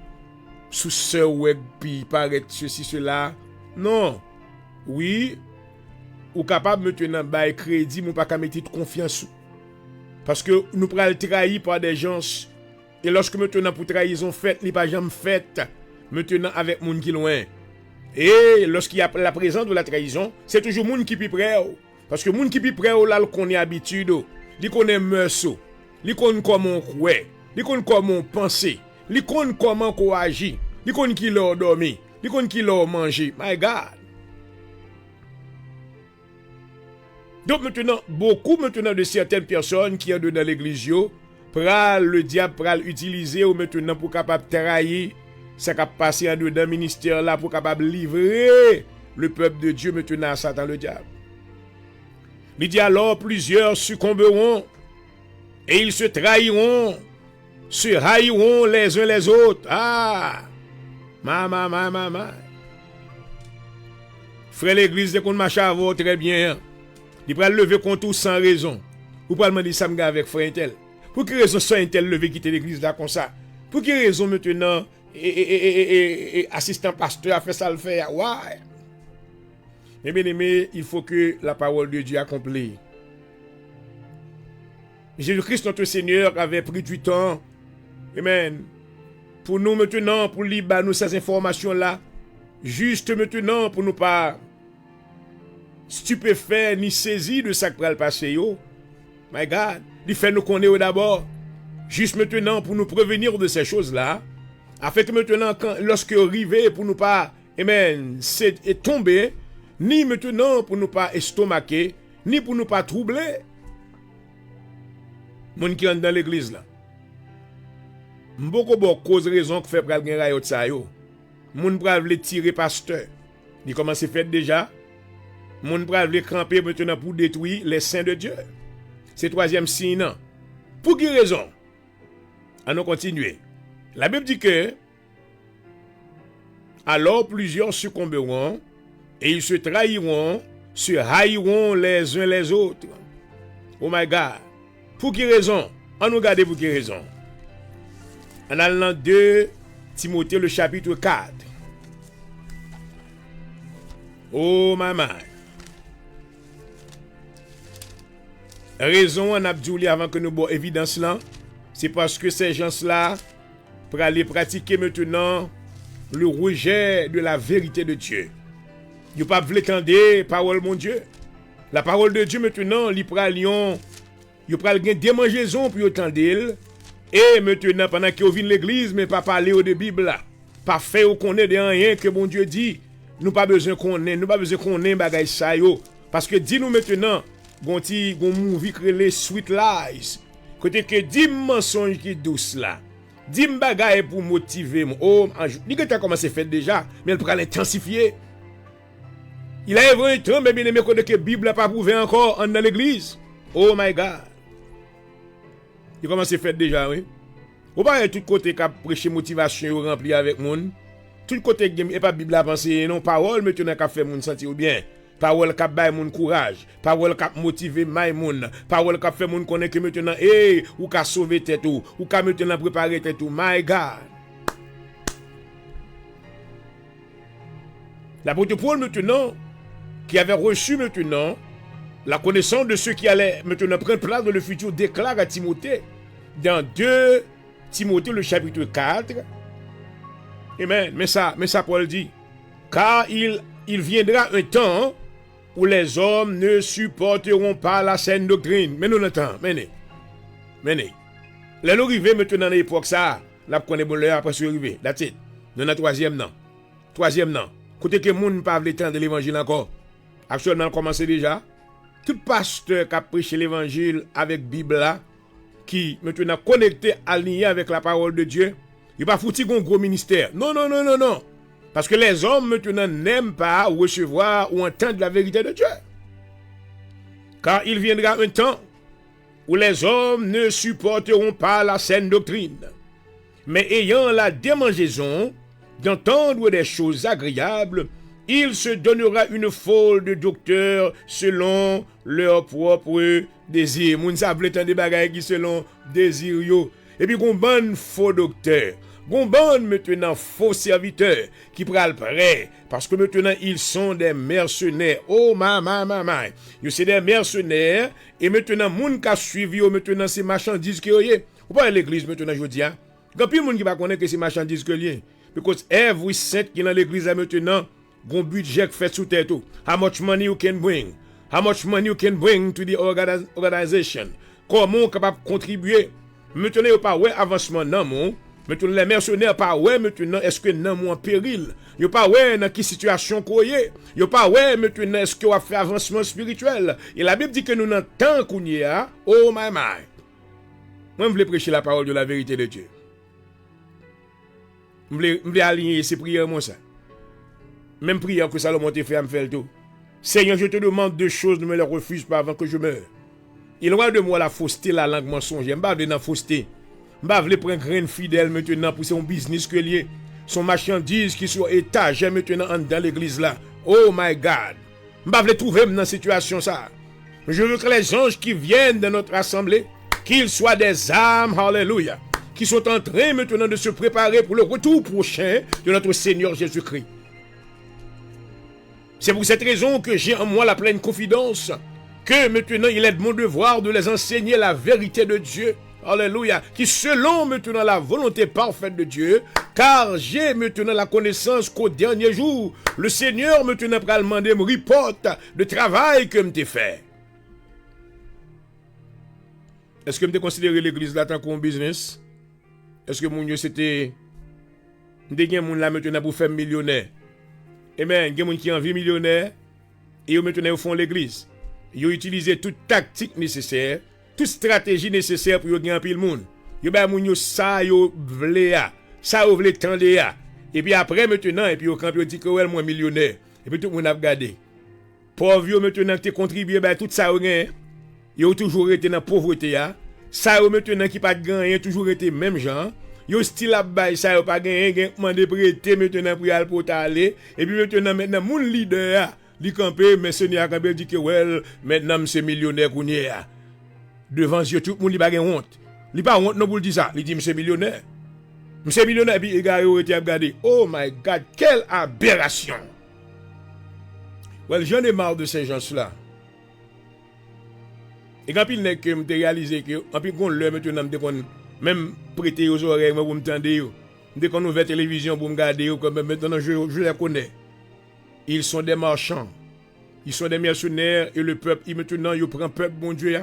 sous sœur ou puis paraît ceci cela. Non. Oui, ou capable maintenant bail crédit mon pas ka mettre confiance. Parce que nous pral trahir par des gens et lorsque maintenant pour trahison faite, li pas jamais faite maintenant avec moun qui loin. Et lorsqu'il y a la présence de la trahison, c'est toujours moun qui pi près. Parce que moun qui pi près là, il connaît habitude, il connaît mœurs, il connaît comment croire, il connaît comment penser, il connaît comment agir, il connaît qui leur dormir, il connaît qui leur manger. My God. Donc maintenant, beaucoup maintenant de certaines personnes qui sont dans l'église, le diable pral utiliser ou maintenant pour capable trahir. Ça qui a passé en dedans ministère là pour capable livrer le peuple de Dieu maintenant à Satan le diable. Il dit alors plusieurs succomberont et ils se trahiront, se haïront les uns les autres. Ah, ma. Frère l'église de qu'on marche avant très bien. Il va lever contre tout sans raison. Ou pas demander ça avec frère tel. Pour quelle raison ça tel lever quitter l'église là comme ça? Pour quelle raison maintenant et assistant pasteur a fait ça le faire. Ouais. Mais bien aimé, il faut que la parole de Dieu accomplisse. Jésus-Christ, notre Seigneur, avait pris du temps. Amen. Pour nous maintenant, pour lire nous ces informations-là. Juste maintenant, pour nous pas stupéfaits ni saisis de ça qui va le passer. My God. Il fait nous connaître d'abord. Juste maintenant, pour nous prévenir de ces choses-là. Afin que maintenant, lorsque arrivé, pour nous pas, amen, c'est tomber, ni maintenant pour nous pas estomaquer, ni pour nous pas troubler. Moun qui entre dans l'église là. Beaucoup cause raison que fait pral gen rayot sa yo. Moun pral vle tirer pasteur. Il commence fait déjà. Moun pral vle camper maintenant pour détruire les saints de Dieu. C'est troisième signe. Non. Pour quelle raison? Allons continuer. La Bible dit que alors plusieurs succomberont et ils se trahiront, se haïront les uns les autres. Oh my God. Pour quelle raison? On nous regarde pour quelle raison? En allant 2 Timothée le chapitre 4. Oh maman. Raison en Abdouli avant que nous boions évidence là, c'est parce que ces gens-là pour aller pratiquer maintenant le rejet de la vérité de Dieu. Ils ne pas voulu entendre parole mon Dieu. La parole de Dieu maintenant, ils prennent une démangeaison pour entendre. Et maintenant, pendant qu'ils viennent l'église, mais pas parler de Bible là. Pas faire ou qu'on ait de rien que mon Dieu dit. Nous pas besoin qu'on ait, nous pas besoin qu'on ait bagay ça yo. Parce que dis-nous maintenant, gon movie créé Sweet Lies. Côté que dis mensonge qui douce là. Dis bagay pour motiver mon. Oh, dis que tu as commencé à faire déjà, mais elle pourra l'intensifier. Il a évolué un temps, mais bien aimé côté que Bible n'a pas prouvé encore dans l'église. Oh my God. Il commence à faire déjà, oui. Ou pas tout côté qui a prêché motivation rempli avec moun. Tout côté qui n'est pas Bible à penser, non, parole, mais tu n'as qu'à faire moun sentir bien. Parole qui a bail moun courage. Parole qui a motivé moun. Parole qui a fait moun connaître que maintenant, ou qui a sauvé tête ou qui a maintenant préparé tête ou. My God. L'apôtre Paul maintenant, qui avait reçu maintenant la connaissance de ceux qui allaient maintenant prendre place dans le futur, déclare à Timothée, dans 2 Timothée le chapitre 4. Amen. Mais ça Paul dit, car il viendra un temps où les hommes ne supporteront pas la saine doctrine. Mais nous l'entendons. Menez. Les nous arrivés maintenant dans l'époque ça, là qu'on est bon l'heure après se arriver. That's it. Nous dans troisième non. Côté que moun pas veut temps de l'évangile encore. Actuellement commencé déjà. Tout pasteur qui a prêché l'évangile avec Bible là, qui maintenant connecté, aligné avec la parole de Dieu, il pas foutu un gros ministère. Non. Parce que les hommes maintenant n'aiment pas recevoir ou entendre la vérité de Dieu. Car il viendra un temps où les hommes ne supporteront pas la saine doctrine, mais ayant la démangeaison d'entendre des choses agréables, il se donnera une foule de docteurs selon leur propre désir. Moun sa vle tan de bagay qui selon désir yo. Et puis gon bon faux docteur. Gon bon maintenant faux serviteurs qui pral prêt parce que maintenant ils sont des mercenaires. Oh ma. Yo c'est des mercenaires et maintenant moun ka suivi yo maintenant c'est marchandises que yo. Ou pas l'église maintenant jodi a. Gan pi moun qui pa connaît que c'est marchandises que lié. Because every cent qui dans l'église maintenant gon budget fait sous tête tout. How much money you can bring? How much money you can bring to the organization? Comment capable contribuer? Maintenant yo pas ouais avancement nan mon. Maintenant les mercenaires pas ouais maintenant est-ce que nan mon en péril? Yo pas ouais dans qui situation koye? Yo pas ouais maintenant est-ce que on a fait avancement spirituel? Et la Bible dit que nous nan temps kounye a, oh my. Moi je voulais prêcher la parole de la vérité de Dieu. Je voulais aligner ces prières moi ça. Même prière que Salomon t'a fait à me faire le tout. Seigneur, je te demande 2 choses, ne me les refuse pas avant que je meure. Il loin de moi la fausseté, la langue mensongère. Je ne veux pas dans la fausseté. Je ne veux pas prendre graine fidèle maintenant pour son business que lié. Son marchandise qui soit étage maintenant dans l'église là. Oh my God. Je ne veux pas trouver dans cette situation ça. Je veux que les anges qui viennent de notre assemblée, qu'ils soient des âmes, hallelujah, qui sont en train maintenant de se préparer pour le retour prochain de notre Seigneur Jésus-Christ. C'est pour cette raison que j'ai en moi la pleine confidence que maintenant il est de mon devoir de les enseigner la vérité de Dieu. Alléluia. Qui selon maintenant la volonté parfaite de Dieu, car j'ai maintenant la connaissance qu'au dernier jour, le Seigneur maintenant va demander un report de travail que je fait. Est-ce que je considère l'église là tant qu'un business? Est-ce que mon Dieu c'était des gens là maintenant pour faire millionnaire? Eh bien, il y a des gens qui ont envie millionnaire et ils maintenant font l'église. Ils ont utilisé toute tactique nécessaire, toute stratégie nécessaire pour gagner pile monde. Ils ont ça yo vle a, ça yo vle tande a. Et puis après maintenant et puis au camp ils dit que ouais moi millionnaire. Et puis tout le monde a regardé. Pauvre yo maintenant qui contribué tout ça yo gagne. Ils ont toujours été dans pauvreté a. Ça yo maintenant qui pas gagné toujours été même genre. Yo style a bay ça yo pas gagné demandé prêter maintenant pour aller pour aller et puis maintenant mon leader a li campé mais Seigneur a dit que well maintenant c'est millionnaire kounya. Devant Dieu tout le monde li pas honte. Li pas honte non pour dire ça, li dit monsieur millionnaire. Monsieur millionnaire puis les gars yo été regarder. Oh my God, quelle aberration. Well, j'en ai marre de ces gens-là. Et quand il n'est que me réaliser que en plus qu'on leur maintenant me même prêter aux oreilles pour me tendre dès qu'on ouvre la télévision pour me garder comme maintenant je les connais. Ils sont des marchands. Ils sont des mercenaires et le peuple maintenant il prend peuple bon Dieu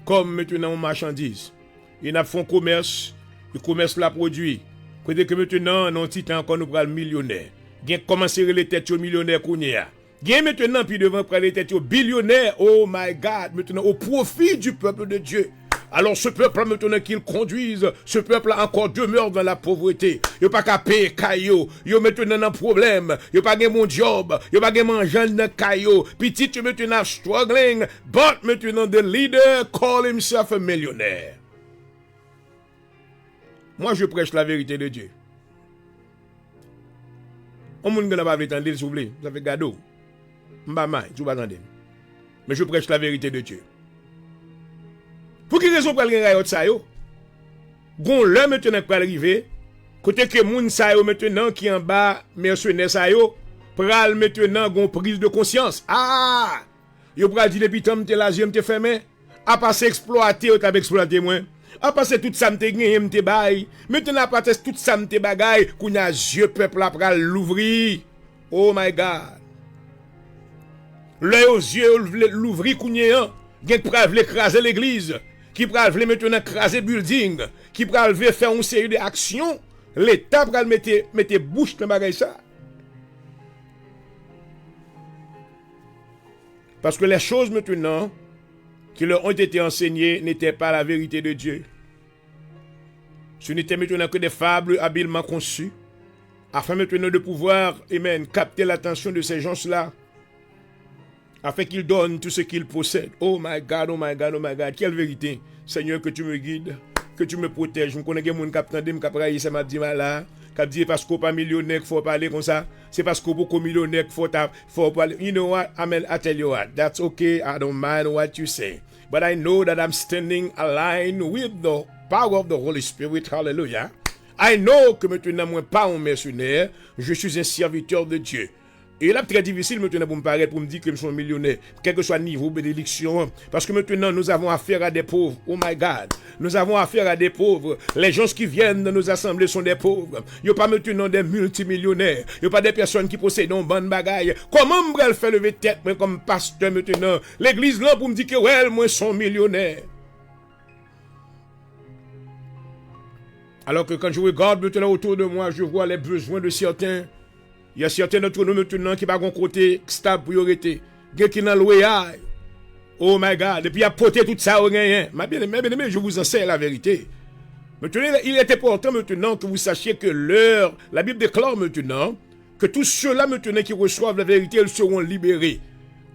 comme maintenant en marchandise. Ils n'a font commerce, ils commercent la produit. Côté que maintenant non titan encore nous pral millionnaire. Gain commencer les têtes aux millionnaires kounya. Gain maintenant puis devant prendre les têtes aux billionnaires. Oh my God, maintenant au profit du peuple de Dieu. Alors ce peuple maintenant qu'il conduise, ce peuple encore demeure dans la pauvreté. Il pas qu'à payer caillou, il maintenant un problème, il pas gagner mon job, il pas gagner manger dans caillou. Petit tu maintenant struggling, but maintenant the leader call himself a millionaire. Moi je prêche la vérité de Dieu. On moun n'a pas attendre s'il vous plaît, ça fait gado. M'ba mai, tu vas attendre. Mais je prêche la vérité de Dieu. Pour quelle raison pour aller à ça yo? Gon le maintenant pour arriver, côté que moun sa yo maintenant qui en bas mercenaire sa yo, pral maintenant gon prise de conscience. Ah! Yo pral dire depuis tant m'te la j'aime te fermer, a passé exploiter ou t'as exploité moi. A passé tout ça m'te gagné m'te bail. Maintenant a passé tout ça m'te bagay, kounya Dieu peuple la pral l'ouvrir. Oh my God. L'œil aux yeux l'ouvrir kounya, gen pral écraser l'église. Qui pral vle maintenant craser building, qui pral vle faire une série d'actions, l'État pral mettre bouche dans bagay ça. Parce que les choses maintenant qui leur ont été enseignées n'étaient pas la vérité de Dieu. Ce n'était maintenant que des fables habilement conçues, afin maintenant de pouvoir, amen, capter l'attention de ces gens-là, afin qu'ils donnent tout ce qu'ils possèdent. Oh my God, oh my God, oh my God. Quelle vérité. Seigneur, que tu me guides, que tu me protèges. Je connais des gens qui m'attendent, qui m'appellent, ça m'a dit là, qui dit parce qu'on pas millionnaire qu'il faut parler comme ça. C'est parce qu'on beaucoup millionnaire qu'il faut parler. You know what? I tell you what. That's okay. I don't mind what you say. But I know that I'm standing aligned with the power of the Holy Spirit. Hallelujah. I know que maintenant, moi, pas un mercenaire. Je suis un serviteur de Dieu. Et là, très difficile maintenant pour me paraître, pour me dire que je suis un millionnaire, quel que soit le niveau de bénédiction. Parce que maintenant, nous avons affaire à des pauvres. Oh my God. Nous avons affaire à des pauvres. Les gens qui viennent dans nos assemblées sont des pauvres. Il n'y a pas maintenant des multimillionnaires. Il n'y a pas des personnes qui possèdent une bonne bagaille. Comment me faire lever tête, moi, comme pasteur maintenant? L'église là, pour me dire que, ouais, moi, je suis millionnaire. Alors que quand je regarde maintenant autour de moi, je vois les besoins de certains. Il y a certains d'entre nous maintenant qui n'ont pas côté stable priorité. Quelqu'un qui n'a loué. Oh my God. Et puis il a porté tout ça au gain. Mais bien aimé, je vous enseigne la vérité. Maintenant, il est important maintenant que vous sachiez que l'heure, la Bible déclare maintenant que tous ceux-là maintenant qui reçoivent la vérité, ils seront libérés.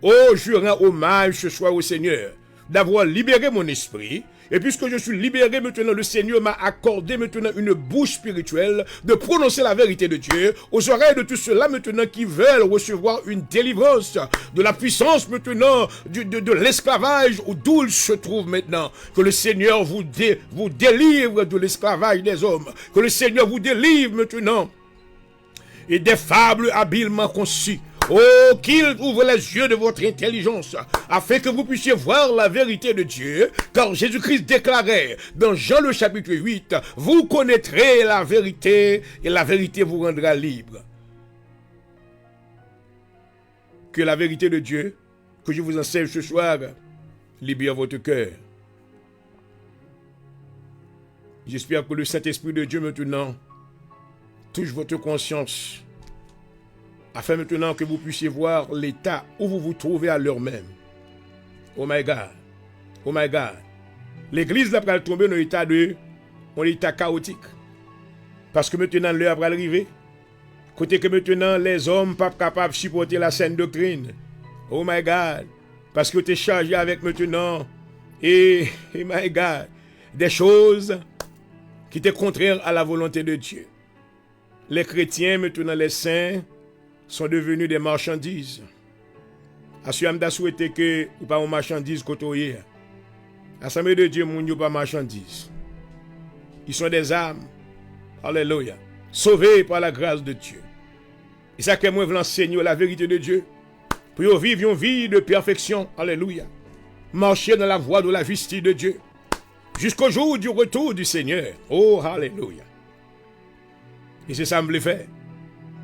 Oh, je rends hommage ce soir au Seigneur. d'avoir libéré mon esprit. Et puisque je suis libéré maintenant, le Seigneur m'a accordé maintenant une bouche spirituelle de prononcer la vérité de Dieu aux oreilles de tous ceux-là maintenant qui veulent recevoir une délivrance de la puissance maintenant de l'esclavage d'où il se trouve maintenant. Que le Seigneur vous délivre de l'esclavage des hommes. Que le Seigneur vous délivre maintenant et des fables habilement conçues. Oh, qu'il ouvre les yeux de votre intelligence, afin que vous puissiez voir la vérité de Dieu, car Jésus-Christ déclarait dans Jean le chapitre 8, vous connaîtrez la vérité, et la vérité vous rendra libre. Que la vérité de Dieu, que je vous enseigne ce soir, libère votre cœur. J'espère que le Saint-Esprit de Dieu maintenant touche votre conscience, afin maintenant que vous puissiez voir l'état où vous vous trouvez à l'heure même. Oh my God. Oh my God. L'église là va tomber dans un état chaotique. Parce que maintenant l'heure va arriver. Côté que maintenant les hommes ne sont pas capables de supporter la saine doctrine. Oh my God. Parce que tu es chargé avec maintenant, et my God, des choses qui étaient contraires à la volonté de Dieu. Les chrétiens, maintenant les saints, sont devenus des marchandises. Assurément, je souhaite que vous pas une marchandise côtoyée. L'Assemblée de Dieu, mon Dieu, pas marchandise. Ils sont des âmes. Alléluia. Sauvés par la grâce de Dieu. Et ça que moi, je veux enseigner la vérité de Dieu. Pour vivre une vie de perfection. Alléluia. Marcher dans la voie de la justice de Dieu. Jusqu'au jour du retour du Seigneur. Oh, alléluia. Et c'est ça que je veux faire.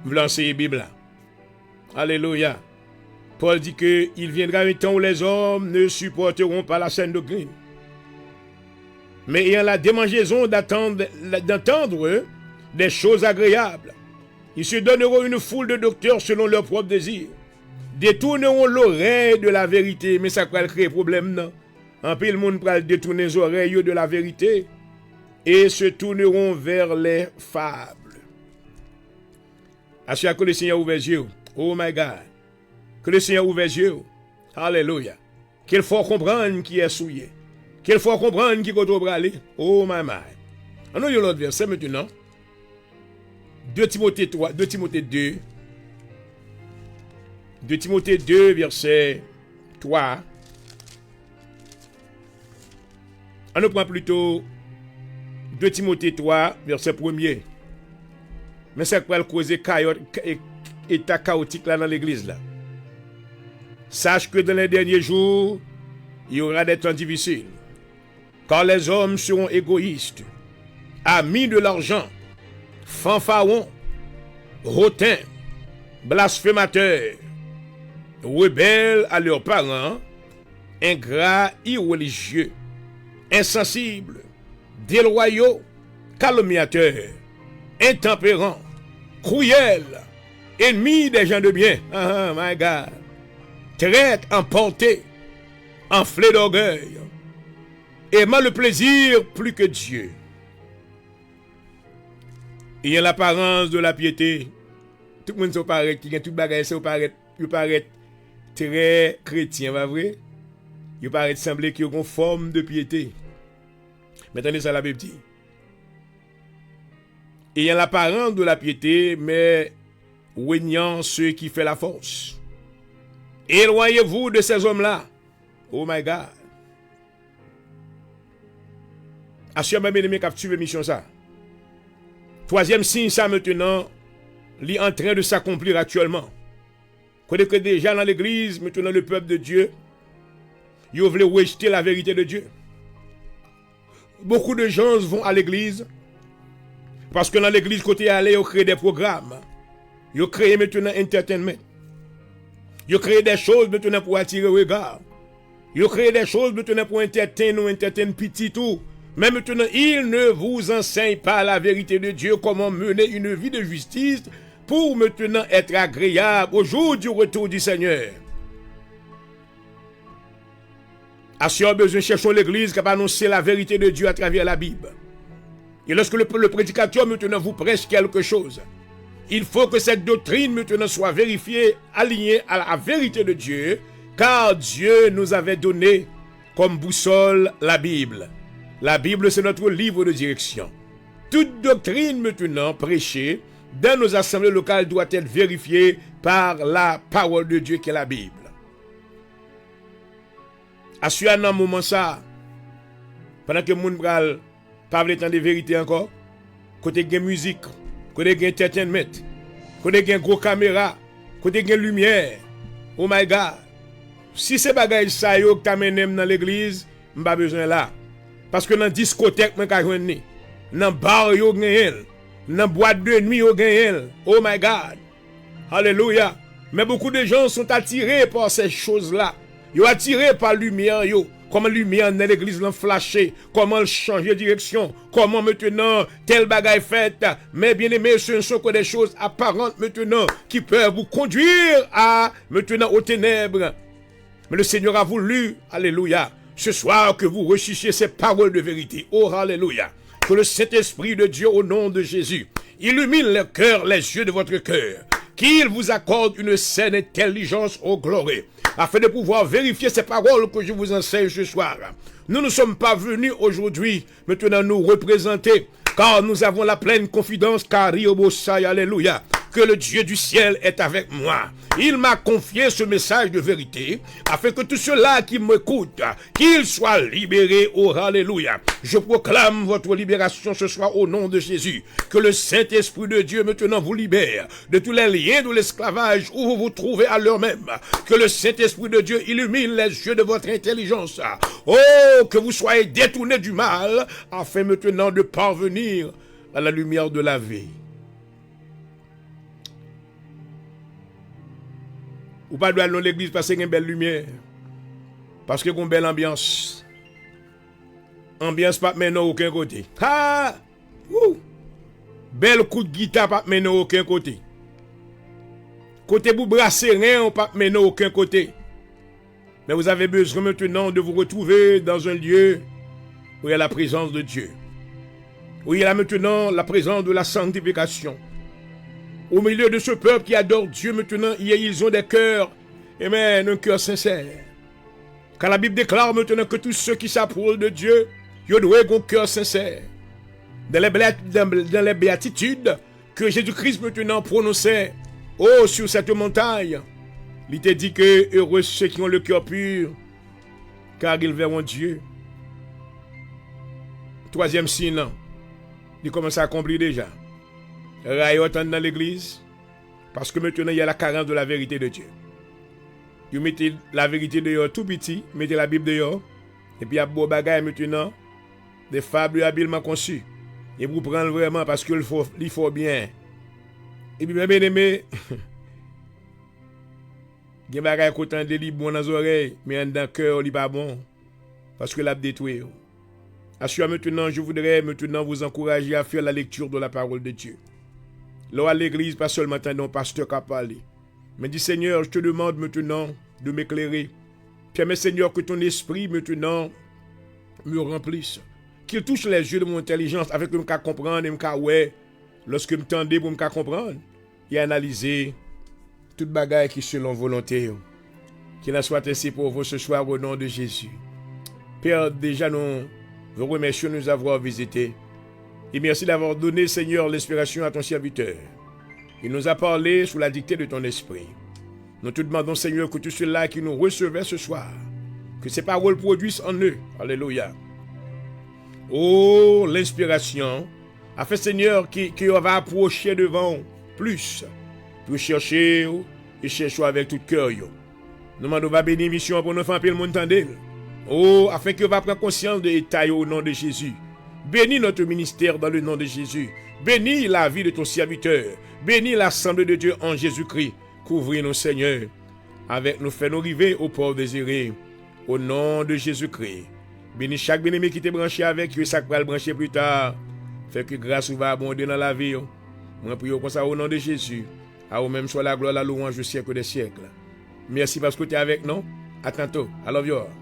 Je veux enseigner la Bible là. Alléluia. Paul dit qu'il viendra un temps où les hommes ne supporteront pas la saine doctrine. Mais ayant la démangeaison d'entendre des choses agréables, ils se donneront une foule de docteurs selon leurs propres désirs. Détourneront l'oreille de la vérité, mais ça va créer problème, non? En plus, le monde va détourner les oreilles de la vérité et se tourneront vers les fables. À chaque que le Seigneur ouvre les yeux. Oh my God. Que le Seigneur ouvre les yeux. Alléluia. Qu'il faut comprendre qui est souillé. Qu'il faut comprendre qui est au aller. Oh my my. On a eu l'autre verset maintenant. 2 Timothée 3, 2 Timothée 2. 2 Timothée 2, verset 3. On prend plutôt 2 Timothée 3, verset 1er. Mais ça peut causer état chaotique là dans l'église là. Sache que dans les derniers jours, il y aura des temps difficiles. Car les hommes seront égoïstes, amis de l'argent, fanfarons, hautains, blasphémateurs, rebelles à leurs parents, ingrats, irreligieux, insensibles, déloyaux, calomniateurs, intempérants, cruels, ennemis des gens de bien. Ah, my God. Traîtres, emportés, enflés d'orgueil, aimant le plaisir plus que Dieu. Il y a l'apparence de la piété. Tout le monde se paraît, tout le bagage se paraît très chrétien, pas vrai? Il paraît sembler qu'il y a une forme de piété. Maintenant, ça la Bible dit. Il y a l'apparence de la piété, mais régnant ceux qui font la force. Éloignez-vous de ces hommes-là. Oh my God. Assurément, mes amis, capture mission ça. Troisième signe, ça maintenant, il est en train de s'accomplir actuellement. Connaissez que déjà dans l'église, maintenant le peuple de Dieu, ils veulent rejeter la vérité de Dieu. Beaucoup de gens vont à l'église parce que dans l'église, côté aller, ils créent des programmes. Ils créent maintenant entertainment. Ils créent des choses maintenant pour attirer le regard. Ils créent des choses maintenant pour entertainer petit tout. Mais maintenant, ils ne vous enseignent pas la vérité de Dieu, comment mener une vie de justice pour maintenant être agréable au jour du retour du Seigneur. Si on a besoin, cherchons l'église qui va annoncer la vérité de Dieu à travers la Bible. Et lorsque le prédicateur maintenant vous prêche quelque chose, il faut que cette doctrine maintenant soit vérifiée, alignée à la vérité de Dieu, car Dieu nous avait donné comme boussole la Bible. La Bible, c'est notre livre de direction. Toute doctrine maintenant prêchée dans nos assemblées locales doit être vérifiée par la parole de Dieu qui est la Bible. Assurez dans un moment ça, pendant que le monde ne parle pas de vérité encore, côté de musique, côté de entertainment, côté de gros caméra, côté de lumière. Oh my God. Si c'est bagay ça yo que t'amène dans l'église, m'pas besoin là. Parce que dans discothèque m'ka joindre, dans bar yo gagne, dans boîte de nuit yo gagne. Oh my God. Alléluia. Mais beaucoup de gens sont attirés par ces choses-là. Ils sont attirés par la lumière yo. Comment la lumière dans l'église l'a flashé, comment changer de direction, comment maintenant tel bagay fait. Mais bien aimé, ce ne sont que des choses apparentes maintenant qui peuvent vous conduire à maintenant aux ténèbres. Mais le Seigneur a voulu, alléluia, ce soir que vous recherchiez ces paroles de vérité. Oh, alléluia. Que le Saint-Esprit de Dieu, au nom de Jésus, illumine le cœur, les yeux de votre cœur. Qu'il vous accorde une saine intelligence au gloire, afin de pouvoir vérifier ces paroles que je vous enseigne ce soir. Nous ne sommes pas venus aujourd'hui maintenant nous représenter, car nous avons la pleine confidence, car alléluia, que le Dieu du ciel est avec moi. Il m'a confié ce message de vérité, afin que tous ceux-là qui m'écoutent, qu'ils soient libérés, oh alléluia. Je proclame votre libération ce soir au nom de Jésus. Que le Saint-Esprit de Dieu maintenant vous libère de tous les liens de l'esclavage où vous vous trouvez à l'heure même. Que le Saint-Esprit de Dieu illumine les yeux de votre intelligence. Oh, que vous soyez détournés du mal, afin maintenant de parvenir à la lumière de la vie. Ou pas doit aller dans l'église parce qu'il y a une belle lumière. Parce qu'il y a une belle ambiance. Ambiance pas maintenant aucun côté. Ah! Bel coup de guitare pas maintenant aucun côté. Côté vous brasser rien pas maintenant aucun côté. Mais vous avez besoin maintenant de vous retrouver dans un lieu où il y a la présence de Dieu. Où il y a maintenant la présence de la sanctification. Au milieu de ce peuple qui adore Dieu maintenant, ils ont des cœurs, amen, un cœur sincère. Quand la Bible déclare maintenant que tous ceux qui s'approchent de Dieu, ils doivent un cœur sincère. Dans les béatitudes que Jésus-Christ maintenant prononçait, oh, sur cette montagne, il était dit que heureux ceux qui ont le cœur pur, car ils verront Dieu. Troisième signe, il commence à accomplir déjà. Rayot dans l'église, parce que maintenant il y a la carence de la vérité de Dieu. Vous mettez la vérité dehors tout petit, mettez la Bible dehors, et puis il y a beau bagaille maintenant, des fables habilement conçues. Et vous prenez vraiment parce qu'il faut bien. Et puis bien aimé, il y a des bagailles qui sont des libres dans les oreilles, mais dans le cœur, il n'est pas bon, parce que l'a détruit. Assure maintenant, je voudrais maintenant vous encourager à faire la lecture de la parole de Dieu. Là à l'église, pas seulement un pasteur qui a parlé. Mais dis Seigneur, je te demande maintenant de m'éclairer. Permets Seigneur que ton esprit maintenant me remplisse. Qu'il touche les yeux de mon intelligence afin que je puisse comprendre et me ouais. Lorsque je me tendais pour me comprendre et analyser toute bagaille qui est selon volonté. Qu'il en soit ainsi pour vous ce soir au nom de Jésus. Père, déjà nous vous remercions de nous avoir visités. Et merci d'avoir donné, Seigneur, l'inspiration à ton serviteur. Il nous a parlé sous la dictée de ton esprit. Nous te demandons, Seigneur, que tous ceux-là qui nous recevaient ce soir, que ces paroles produisent en eux. Alléluia. Oh, l'inspiration, afin, Seigneur, qu'on va approcher devant plus, pour chercher et chercher avec tout cœur. Nous demandons va bénir mission pour nous faire le monde tendel. Oh, afin que va prendre conscience de détails au nom de Jésus. Bénis notre ministère dans le nom de Jésus. Bénis la vie de ton serviteur. Bénis l'assemblée de Dieu en Jésus-Christ. Couvris-nous, Seigneur, avec nous, fais-nous arriver au port désiré. Au nom de Jésus-Christ. Bénis chaque bien-aimé qui t'est branché avec eux, ça va le brancher plus tard. Fais que grâce va abonder dans la vie. Moi, prie comme ça au nom de Jésus. À vous-même soit la gloire, la louange au siècle des siècles. Merci parce que tu es avec nous. À tantôt. I love you all.